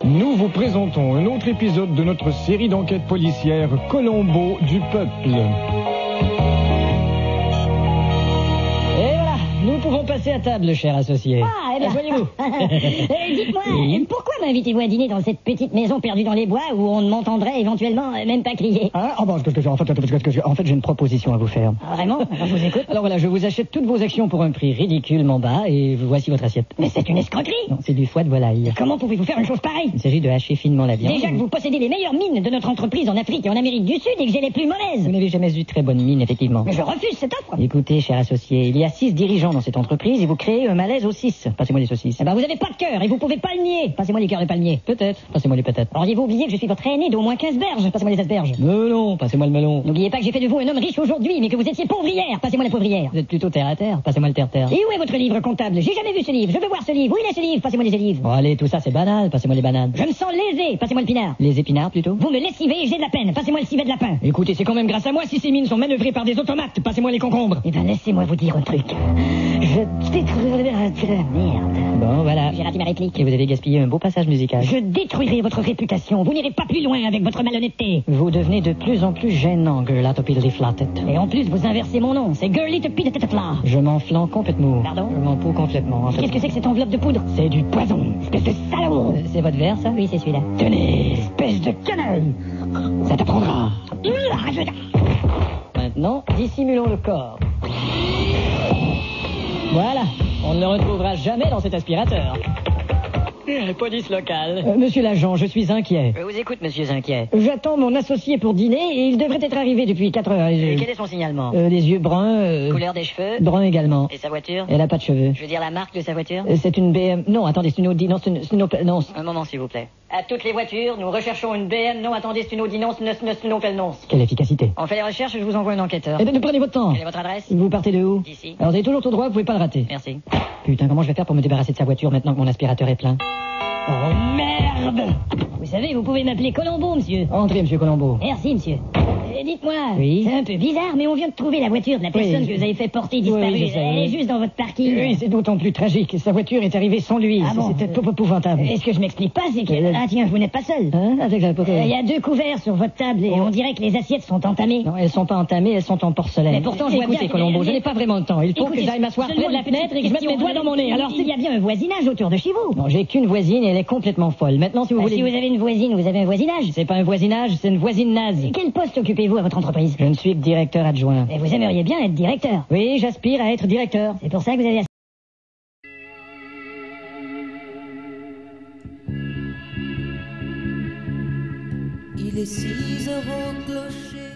Nous vous présentons un autre épisode de notre série d'enquêtes policières Colombo du peuple. Et voilà, nous pouvons passer à table, cher associé. Ah, eh ben... Asseyez-vous. Dites-moi, Oui. pourquoi m'invitez-vous à dîner dans cette petite maison perdue dans les bois où on ne m'entendrait éventuellement même pas crier? En fait, j'ai une proposition à vous faire. Ah, vraiment? Alors, je vous écoute. Alors voilà, je vous achète toutes vos actions pour un prix ridiculement bas et voici votre assiette. Mais c'est une escroquerie! Non, c'est du foie de volaille. Comment pouvez-vous faire une chose pareille? Il s'agit de hacher finement la viande. Déjà que vous possédez les meilleures mines de notre entreprise en Afrique et en Amérique du Sud et que j'ai les plus mauvaises. Vous n'avez jamais eu très bonne mine, effectivement. Mais je refuse cette offre. Écoutez, cher associé, il y a 6 dirigeants dans cette entreprise et vous créez un malaise aux 6. Passez-moi les saucisses. Eh ben, vous avez pas de cœur et vous pouvez pas le nier. Passez-moi les cœurs et pas le nier. Peut-être. Passez-moi les patates. Auriez-vous oublié que je suis votre aîné d'au moins 15 berges? Passez-moi les asperges. Melon. Passez-moi le melon. N'oubliez pas que j'ai fait de vous un homme riche aujourd'hui, mais que vous étiez pauvre hier. Passez-moi la pauvrière. Vous êtes plutôt terre à terre. Passez-moi le terre-terre. Et où est votre livre comptable? J'ai jamais vu ce livre. Je veux voir ce livre. Où il est ce livre? Passez-moi les livres. Bon, allez, tout ça, c'est banal. Passez-moi les bananes. Je me sens lésé. Passez-moi le pinard. Les épinards, plutôt. Vous me lessivez et j'ai de la peine. Passez-moi le civet de lapin. Écoutez, c'est quand même grâce à moi si ces mines sont manœuvrées par des automates. Passez-moi les concombres. Eh ben, laissez-moi vous dire un truc. Je détruirai... Merde. Bon, voilà. J'ai raté ma réplique. Et vous avez gaspillé un beau passage musical. Je détruirai votre réputation. Vous n'irez pas plus loin avec votre malhonnêteté. Vous devenez de plus en plus gênant, Girlatopilly Flatted. Et en plus, vous inversez mon nom. C'est Girly to Pit là. Je m'en flanc complètement. Pardon? Je m'en fous complètement, en fait. Qu'est-ce que c'est que cette enveloppe de poudre? C'est du poison. Espèce de salaud. C'est votre verre, ça? Oui, c'est celui-là. Tenez. Espèce de canaille. Ça t'apprendra. Maintenant, dissimulons le corps. Voilà. On ne le retrouvera jamais dans cet aspirateur. Police locale. Monsieur l'agent, je suis inquiet. Je vous écoute, monsieur Inquiet. J'attends mon associé pour dîner et il devrait être arrivé depuis 4 heures. Quel est son signalement? Les yeux bruns. Couleur des cheveux? Brun également. Et sa voiture? Elle a pas de cheveux. Je veux dire la marque de sa voiture? C'est une BM... Non, attendez, c'est une Audi. Non, c'est une Opel. Non. Un moment, s'il vous plaît. À toutes les voitures, nous recherchons une BM. Non, attendez, c'est une Audi. Non, c'est une Opel. Non. Quelle efficacité. On fait les recherches, je vous envoie un enquêteur. Eh bien, prenez votre temps. Quelle est votre adresse? Vous partez de où? D'ici. Alors, vous avez toujours tout droit, vous pouvez pas le rater. Merci. Putain, comment je vais faire pour me débarrasser de sa voiture maintenant que mon aspirateur est plein? Oh merde! Vous savez, vous pouvez m'appeler Colombo, monsieur. Entrez, monsieur Colombo. Merci, monsieur. Dites-moi, Oui. c'est un peu bizarre, mais on vient de trouver la voiture de la personne que vous avez fait porter disparue. Oui, je sais, Elle oui. est juste dans votre parking. Oui, c'est d'autant plus tragique. Sa voiture est arrivée sans lui. Ah bon? C'était épouvantable. Et ce que je m'explique pas, c'est que... Ah tiens, vous n'êtes pas seul. Hein? Avec la Il y a 2 couverts sur votre table et on dirait que les assiettes sont entamées. Non, elles sont pas entamées, elles sont en porcelaine. Mais pourtant, je vois Écoutez, bien que- Colombo, je n'ai pas vraiment le temps. Il faut que Écoutez, j'aille m'asseoir seulement près de la une petite fenêtre et que je mette mes question. doigts dans mon nez. Alors, il y a bien un voisinage autour de chez vous. Non, j'ai qu'une voisine et elle est complètement folle. Maintenant, si vous voulez... Si vous avez une voisine, vous avez un voisinage. C'est pas un voisinage, c'est une voisine naze. Quel poste occupez-vous à votre entreprise? Je ne suis que directeur adjoint. Et vous aimeriez bien être directeur. Oui, j'aspire à être directeur. C'est pour ça que vous avez... Il est 6 heures au clocher.